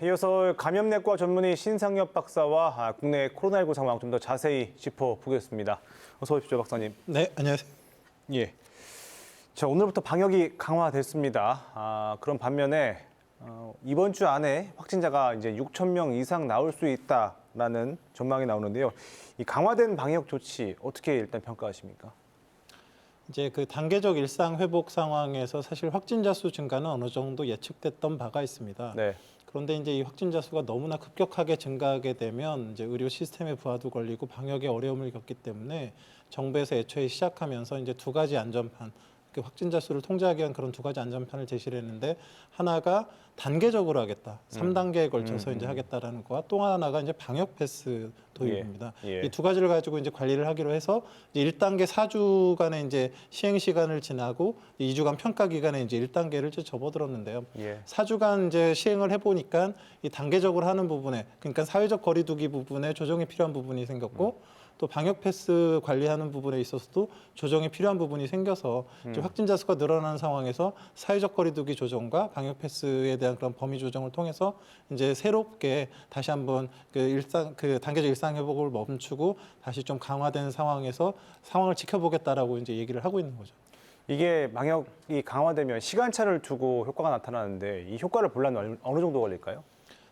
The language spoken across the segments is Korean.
이어서 감염내과 전문의 신상엽 박사와 국내 코로나19 상황 좀 더 자세히 짚어보겠습니다. 어서 오십시오, 박사님. 네, 안녕하세요. 예. 자, 오늘부터 방역이 강화됐습니다. 그런 반면에 이번 주 안에 확진자가 이제 6천 명 이상 나올 수 있다라는 전망이 나오는데요. 이 강화된 방역 조치 어떻게 일단 평가하십니까? 이제 그 단계적 일상 회복 상황에서 사실 확진자 수 증가는 어느 정도 예측됐던 바가 있습니다. 네. 그런데 이제 이 확진자 수가 너무나 급격하게 증가하게 되면 이제 의료 시스템의 부하도 걸리고 방역에 어려움을 겪기 때문에 정부에서 애초에 시작하면서 이제 두 가지 안전판, 그 확진자 수를 통제하기 위한 그런 두 가지 안전판을 제시를 했는데 하나가 단계적으로 하겠다. 3단계에 걸쳐서 이제 하겠다라는 거와 또 하나가 이제 방역 패스 도입입니다. 예. 이 두 가지를 가지고 이제 관리를 하기로 해서 이제 1단계 4주간의 이제 시행 시간을 지나고 2주간 평가 기간에 이제 1단계를 이제 접어들었는데요. 예. 4주간 이제 시행을 해보니까 이 단계적으로 하는 부분에, 그러니까 사회적 거리두기 부분에 조정이 필요한 부분이 생겼고 또 방역 패스 관리하는 부분에 있어서도 조정이 필요한 부분이 생겨서 이제 확진자 수가 늘어나는 상황에서 사회적 거리두기 조정과 방역 패스에 대한 그런 범위 조정을 통해서 이제 새롭게 다시 한번 그 단계적 일상 회복을 멈추고 다시 좀 강화된 상황에서 상황을 지켜보겠다라고 이제 얘기를 하고 있는 거죠. 이게 방역이 강화되면 시간차를 두고 효과가 나타나는데 이 효과를 보려면 어느 정도 걸릴까요?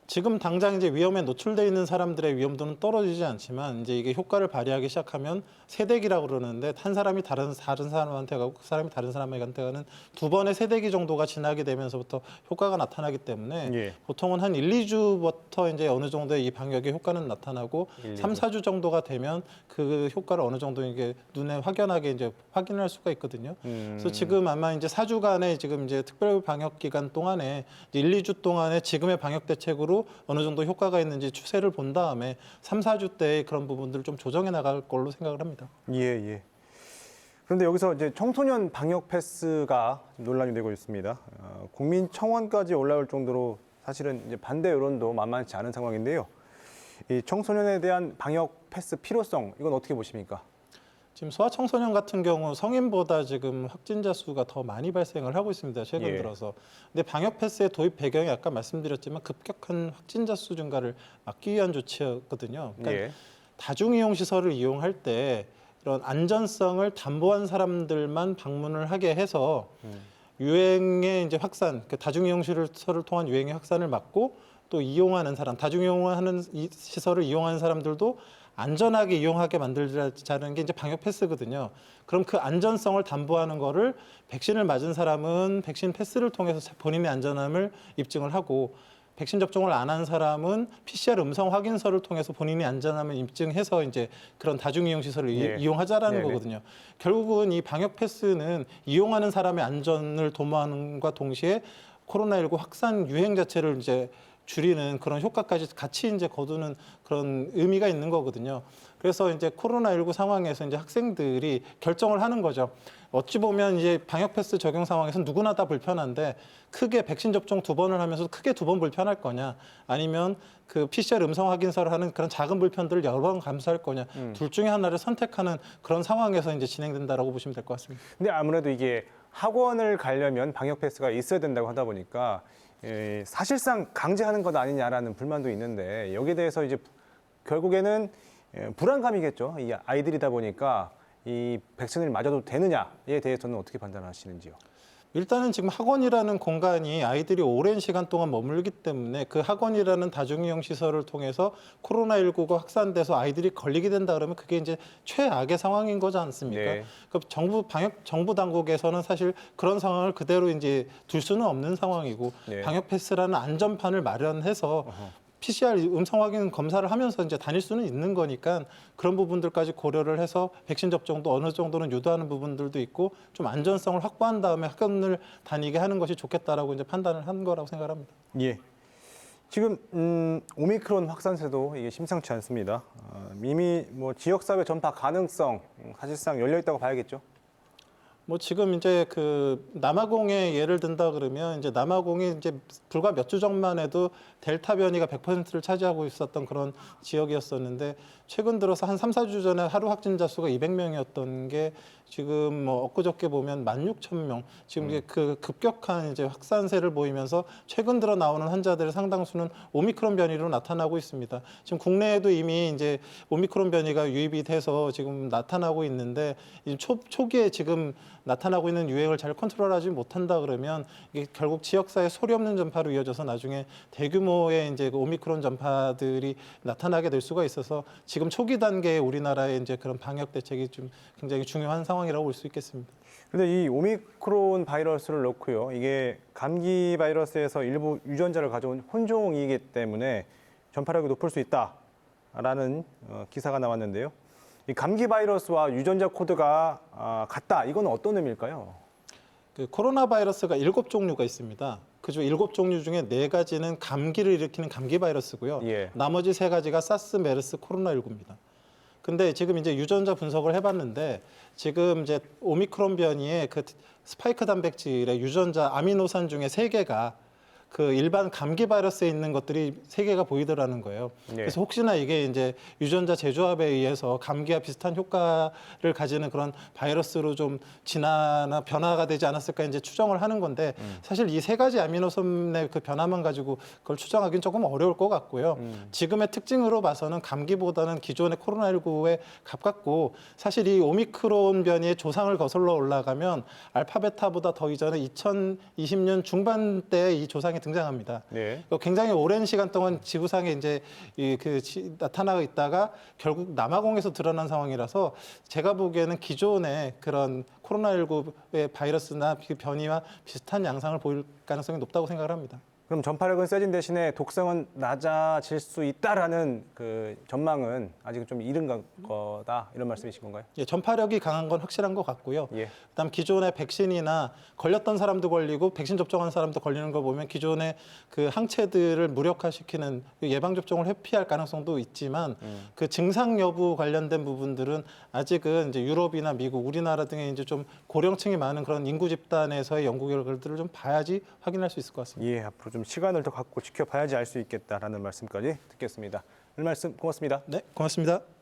지금 당장 이제 위험에 노출돼 있는 사람들의 위험도는 떨어지지 않지만 이제 이게 효과를 발휘하기 시작하면 세대기라고 그러는데 한 사람이 다른 사람한테 가고 그 사람이 다른 사람한테 가는 두 번의 세대기 정도가 지나게 되면서부터 효과가 나타나기 때문에 예. 보통은 한 1, 2주부터 이제 어느 정도의 이 방역의 효과는 나타나고 1, 2주. 3, 4주 정도가 되면 그 효과를 어느 정도 이게 눈에 확연하게 이제 확인할 수가 있거든요. 그래서 지금 아마 이제 4주간의 지금 이제 특별 방역 기간 동안에 1, 2주 동안에 지금의 방역 대책으로 어느 정도 효과가 있는지 추세를 본 다음에 3, 4주 때 그런 부분들을 좀 조정해 나갈 걸로 생각을 합니다. 예. 그런데 여기서 이제 청소년 방역 패스가 논란이 되고 있습니다. 국민청원까지 올라올 정도로 사실은 이제 반대 여론도 만만치 않은 상황인데요. 이 청소년에 대한 방역 패스 필요성, 이건 어떻게 보십니까? 지금 소아청소년 같은 경우 성인보다 지금 확진자 수가 더 많이 발생을 하고 있습니다. 최근 예. 들어서. 근데 방역 패스의 도입 배경이 아까 말씀드렸지만 급격한 확진자 수 증가를 막기 위한 조치였거든요. 그러니까 예. 다중이용 시설을 이용할 때 이런 안전성을 담보한 사람들만 방문을 하게 해서 유행의 이제 확산, 그 다중이용 시설을 통한 유행의 확산을 막고 또 이용하는 사람, 다중이용하는 시설을 이용하는 사람들도 안전하게 이용하게 만들자는 게 이제 방역 패스거든요. 그럼 그 안전성을 담보하는 거를 백신을 맞은 사람은 백신 패스를 통해서 본인의 안전함을 입증을 하고 백신 접종을 안 한 사람은 PCR 음성 확인서를 통해서 본인의 안전함을 입증해서 이제 그런 다중이용 시설을 예. 이용하자라는 네네. 거거든요. 결국은 이 방역 패스는 이용하는 사람의 안전을 도모하는과 동시에 코로나19 확산 유행 자체를 이제 줄이는 그런 효과까지 같이 이제 거두는 그런 의미가 있는 거거든요. 그래서 이제 코로나19 상황에서 이제 학생들이 결정을 하는 거죠. 어찌 보면 이제 방역 패스 적용 상황에서 누구나 다 불편한데 크게 백신 접종 2번을 하면서 크게 2번 불편할 거냐, 아니면 그 PCR 음성 확인서를 하는 그런 작은 불편들을 여러 번 감수할 거냐, 둘 중에 하나를 선택하는 그런 상황에서 이제 진행된다라고 보시면 될 것 같습니다. 근데 아무래도 이게 학원을 가려면 방역 패스가 있어야 된다고 하다 보니까 사실상 강제하는 것 아니냐라는 불만도 있는데 여기에 대해서 이제 결국에는 불안감이겠죠. 이 아이들이다 보니까 이 백신을 맞아도 되느냐에 대해서는 어떻게 판단하시는지요? 일단은 지금 학원이라는 공간이 아이들이 오랜 시간 동안 머물기 때문에 그 학원이라는 다중이용 시설을 통해서 코로나19가 확산돼서 아이들이 걸리게 된다 그러면 그게 이제 최악의 상황인 거지 않습니까? 네. 그 정부 당국에서는 사실 그런 상황을 그대로 이제 둘 수는 없는 상황이고 네. 방역 패스라는 안전판을 마련해서 PCR 음성 확인 검사를 하면서 이제 다닐 수는 있는 거니까 그런 부분들까지 고려를 해서 백신 접종도 어느 정도는 유도하는 부분들도 있고 좀 안전성을 확보한 다음에 학원을 다니게 하는 것이 좋겠다라고 이제 판단을 한 거라고 생각합니다. 예. 지금 오미크론 확산세도 이게 심상치 않습니다. 이미 뭐 지역사회 전파 가능성 사실상 열려 있다고 봐야겠죠. 뭐 지금 이제 그 남아공의 예를 든다 그러면 이제 남아공이 이제 불과 몇 주 전만 해도 델타 변이가 100%를 차지하고 있었던 그런 지역이었었는데 최근 들어서 한 3, 4주 전에 하루 확진자 수가 200명이었던 게 지금 뭐 엊그저께 보면 16,000명 지금 이게 그 급격한 이제 확산세를 보이면서 최근 들어 나오는 환자들의 상당수는 오미크론 변이로 나타나고 있습니다. 지금 국내에도 이미 이제 오미크론 변이가 유입이 돼서 지금 나타나고 있는데 이 초기에 지금 나타나고 있는 유행을 잘 컨트롤하지 못한다 그러면 이게 결국 지역사회 소리 없는 전파로 이어져서 나중에 대규모의 이제 그 오미크론 전파들이 나타나게 될 수가 있어서 지금 초기 단계에 우리나라의 이제 그런 방역 대책이 좀 굉장히 중요한 상황이라고 볼 수 있겠습니다. 근데 이 오미크론 바이러스를 놓고요. 이게 감기 바이러스에서 일부 유전자를 가져온 혼종이기 때문에 전파력이 높을 수 있다라는 기사가 나왔는데요. 이 감기 바이러스와 유전자 코드가 같다. 이건 어떤 의미일까요? 그 코로나 바이러스가 7종류가 있습니다. 그중 7종류 중에 4가지는 감기를 일으키는 감기 바이러스고요. 예. 나머지 3가지가 사스, 메르스, 코로나19입니다. 근데 지금 이제 유전자 분석을 해봤는데 지금 이제 오미크론 변이의 그 스파이크 단백질의 유전자 아미노산 중에 3개가 그 일반 감기 바이러스에 있는 것들이 3개가 보이더라는 거예요. 네. 그래서 혹시나 이게 이제 유전자 재조합에 의해서 감기와 비슷한 효과를 가지는 그런 바이러스로 좀 진화나 변화가 되지 않았을까 이제 추정을 하는 건데 사실 이 3가지 아미노산의 그 변화만 가지고 그걸 추정하기는 조금 어려울 것 같고요. 지금의 특징으로 봐서는 감기보다는 기존의 코로나19에 가깝고 사실 이 오미크론 변이의 조상을 거슬러 올라가면 알파 베타보다 더 이전에 2020년 중반대에 이 조상이 등장합니다. 네. 굉장히 오랜 시간 동안 지구상에 이제 나타나고 있다가 결국 남아공에서 드러난 상황이라서 제가 보기에는 기존의 그런 코로나19의 바이러스나 그 변이와 비슷한 양상을 보일 가능성이 높다고 생각을 합니다. 그럼 전파력은 세진 대신에 독성은 낮아질 수 있다라는 그 전망은 아직 좀 이른 거다 이런 말씀이신 건가요? 예, 전파력이 강한 건 확실한 것 같고요. 예. 그다음 기존의 백신이나 걸렸던 사람도 걸리고 백신 접종한 사람도 걸리는 거 보면 기존의 그 항체들을 무력화시키는 그 예방 접종을 회피할 가능성도 있지만 그 증상 여부 관련된 부분들은 아직은 이제 유럽이나 미국, 우리나라 등의 이제 좀 고령층이 많은 그런 인구 집단에서의 연구 결과들을 좀 봐야지 확인할 수 있을 것 같습니다. 예, 앞으로 좀 시간을 더 갖고 지켜봐야지 알 수 있겠다라는 말씀까지 듣겠습니다. 오늘 말씀 고맙습니다. 네, 고맙습니다.